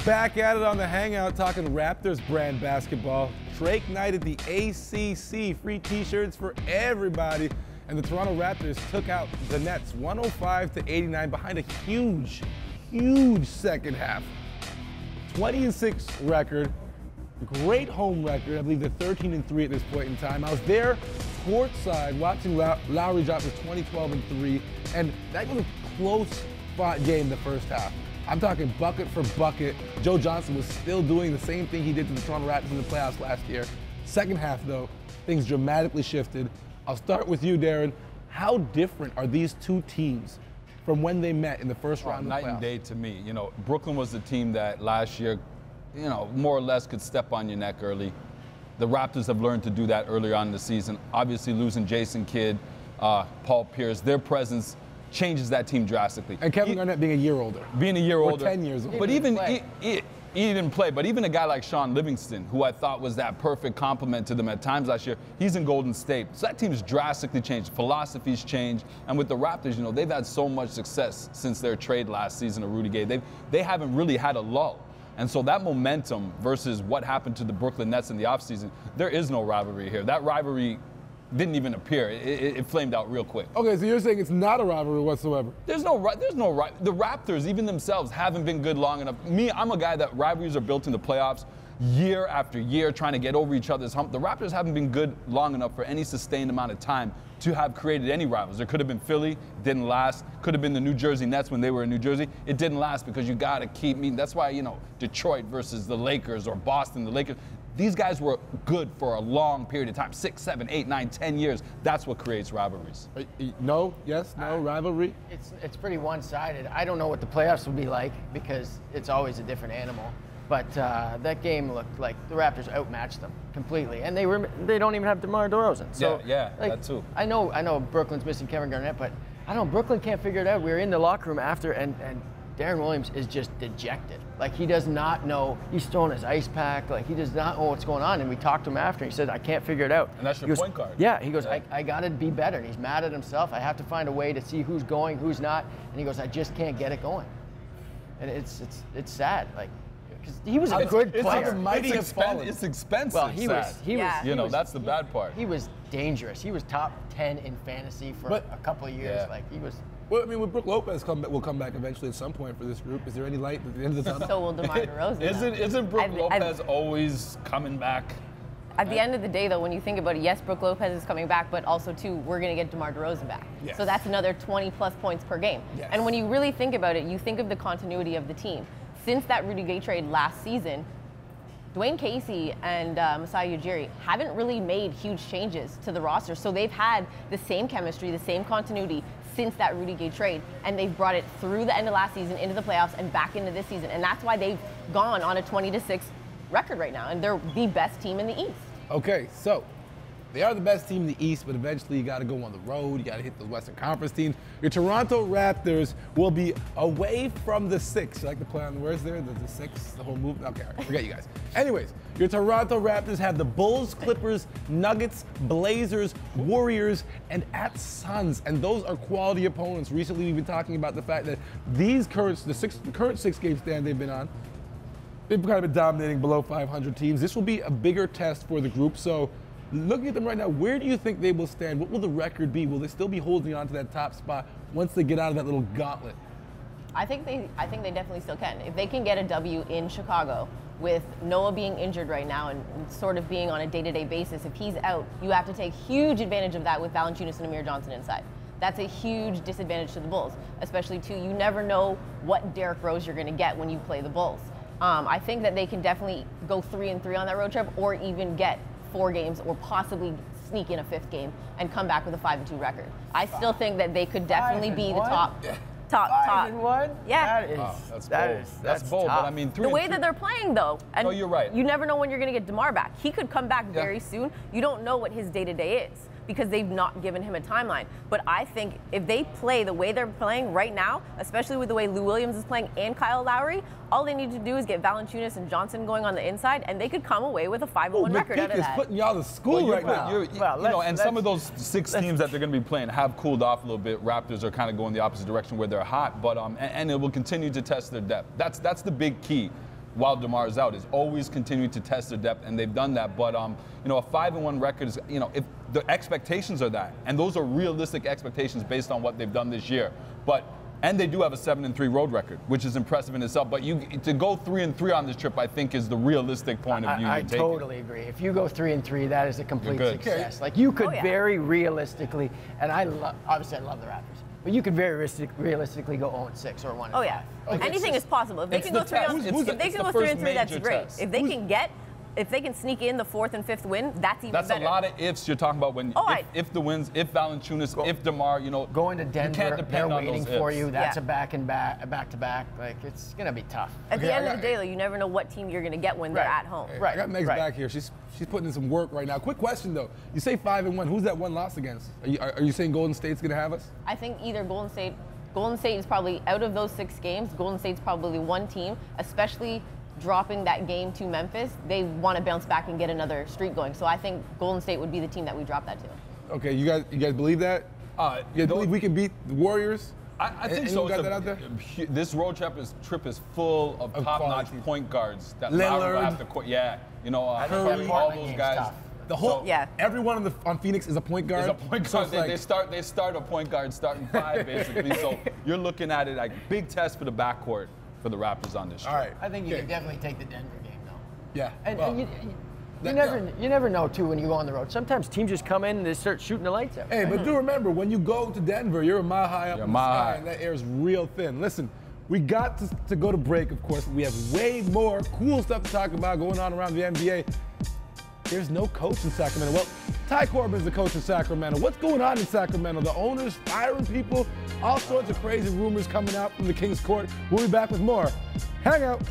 Back at it on the Hangout, talking Raptors brand basketball. Drake night at the ACC, free t-shirts for everybody. And the Toronto Raptors took out the Nets 105-89 behind a huge second half. 20-6 record, great home record. I believe they're 13-3 at this point in time. I was there courtside watching Lowry drop his 20-12-3, and that was a close fought game the first half. I'm talking bucket for bucket. Joe Johnson was still doing the same thing he did to the Toronto Raptors in the playoffs last year. Second half, though, things dramatically shifted. I'll start with you, Darren. How different are these two teams from when they met in the first round of the playoffs? Night and day to me. You know, Brooklyn was the team that last year, you know, more or less could step on your neck early. The Raptors have learned to do that earlier on in the season. Obviously, losing Jason Kidd, Paul Pierce, their presence changes that team drastically. And Kevin Garnett being a year older. Being a year older. 10 years older. But even he didn't play. But even a guy like Sean Livingston, who I thought was that perfect complement to them at times last year, he's in Golden State. So that team's drastically changed. Philosophies changed. And with the Raptors, you know, they've had so much success since their trade last season of Rudy Gay. They haven't really had a lull. And so that momentum versus what happened to the Brooklyn Nets in the offseason, there is no rivalry here. That rivalry didn't even appear. It flamed out real quick. Okay, so you're saying it's not a rivalry whatsoever? The Raptors, even themselves, haven't been good long enough. I'm a guy that rivalries are built in the playoffs year after year, trying to get over each other's hump. The Raptors haven't been good long enough for any sustained amount of time to have created any rivals. There could have been Philly, didn't last. Could have been the New Jersey Nets when they were in New Jersey. It didn't last because you got to keep meeting. That's why, you know, Detroit versus the Lakers or Boston, the Lakers. These guys were good for a long period of time, 6, 7, 8, 9, 10 years. That's what creates rivalries. No, yes, no, rivalry? It's pretty one-sided. I don't know what the playoffs will be like because it's always a different animal. But that game looked like the Raptors outmatched them completely, and they don't even have DeMar DeRozan. So yeah, like, that too. I know Brooklyn's missing Kevin Garnett, but I don't know, Brooklyn can't figure it out. We were in the locker room after, and Darren Williams is just dejected. Like, he does not know. He's throwing his ice pack. Like, he does not know what's going on. And we talked to him after. And he said, I can't figure it out. And that's your point guard. Yeah. He goes, I got to be better. And he's mad at himself. I have to find a way to see who's going, who's not. And he goes, I just can't get it going. And it's sad. Like, because he was a good player. It's expensive. Well, he was. You know, that's the bad part. He was dangerous. He was top 10 in fantasy for a couple of years. Yeah. Like, he was. Well, I mean, when Brook Lopez will come back eventually at some point for this group. Is there any light at the end of the tunnel? So will DeMar DeRozan. Isn't Brook Lopez always coming back? At the end of the day, though, when you think about it, yes, Brook Lopez is coming back, but also, too, we're going to get DeMar DeRozan back. Yes. So that's another 20-plus points per game. Yes. And when you really think about it, you think of the continuity of the team. Since that Rudy Gay trade last season, Dwayne Casey and Masai Ujiri haven't really made huge changes to the roster. So they've had the same chemistry, the same continuity since that Rudy Gay trade, and they've brought it through the end of last season into the playoffs and back into this season. And that's why they've gone on a 20-6 record right now, and they're the best team in the East. Okay, so they are the best team in the East, but eventually you got to go on the road. You got to hit the Western Conference teams. Your Toronto Raptors will be away from the 6. You like to play on the words there? The 6, the whole move? Okay, all right, forget you guys. Anyways, your Toronto Raptors have the Bulls, Clippers, Nuggets, Blazers, Warriors, and at Suns. And those are quality opponents. Recently, we've been talking about the fact that the current 6-game stand they've been on, they've kind of been dominating below 500 teams. This will be a bigger test for the group. So looking at them right now, where do you think they will stand? What will the record be? Will they still be holding on to that top spot once they get out of that little gauntlet? I think they definitely still can. If they can get a W in Chicago with Noah being injured right now and sort of being on a day-to-day basis, if he's out, you have to take huge advantage of that with Valanciunas and Amir Johnson inside. That's a huge disadvantage to the Bulls, especially too, you never know what Derrick Rose you're going to get when you play the Bulls. I think that they can definitely go 3-3 on that road trip, or even get 4 games, or possibly sneak in a 5th game and come back with a 5-2 record. I still think that they could definitely be the top. 5-1? Yeah. That's bold. But I mean, the way that they're playing, though, and no, you're right. You never know when you're going to get DeMar back. He could come back very soon. You don't know what his day-to-day is, because they've not given him a timeline. But I think if they play the way they're playing right now, especially with the way Lou Williams is playing and Kyle Lowry, all they need to do is get Valanciunas and Johnson going on the inside, and they could come away with a 5-1 record out of that. Is putting y'all to school right now. And some of those 6 teams that they're going to be playing have cooled off a little bit. Raptors are kind of going the opposite direction where they're hot, but and it will continue to test their depth. That's the big key. while DeMar is out, is always continuing to test their depth, and they've done that. But you know, a 5-1 record is, you know, if the expectations are that, and those are realistic expectations based on what they've done this year. And they do have a 7-3 road record, which is impressive in itself. But to go 3-3 on this trip, I think, is the realistic point of view. I totally agree. If you go 3-3, that is a complete success. Okay. Like, you could very realistically, and obviously I love the Raptors, but you could very realistically go 0-6 or 1-5. Oh yeah, anything is possible. If they can go 3-3, that's great. If they can sneak in the 4th and 5th win, that's even better. That's a lot of ifs you're talking about when if the wins, if Valanciunas, if DeMar, you know, going to Denver, you can't depend they're on waiting those for ifs. you. That's a back to back. Like, it's gonna be tough. At the end of the day, though, you never know what team you're gonna get when they're at home. I got Meg's back here. She's putting in some work right now. Quick question though. You say 5-1. Who's that one loss against? Are you saying Golden State's gonna have us? I think either Golden State is probably, out of those 6 games, Golden State's probably one team, especially dropping that game to Memphis. They want to bounce back and get another streak going. So I think Golden State would be the team that we drop that to. Okay, you guys believe that? You guys believe we can beat the Warriors? I think so. Got that out there? This road trip is full of top-notch point guards that Lillard. have the court. Yeah, you know, Curry, all those guys. The whole everyone on Phoenix is a point guard. Is a point guard. So they start a point guard starting 5 basically. So you're looking at it like big test for the backcourt for the Raptors on this trip. All right. I think you can definitely take the Denver game though. Yeah. And you never know too when you go on the road. Sometimes teams just come in and they start shooting the lights out. Hey, but do remember, when you go to Denver, you're a mile high up in the sky, and that air is real thin. Listen, we got to go to break, of course. We have way more cool stuff to talk about going on around the NBA. There's no coach in Sacramento. Well, Ty Corbin's the coach in Sacramento. What's going on in Sacramento? The owners firing people, all sorts of crazy rumors coming out from the King's Court. We'll be back with more Hangout.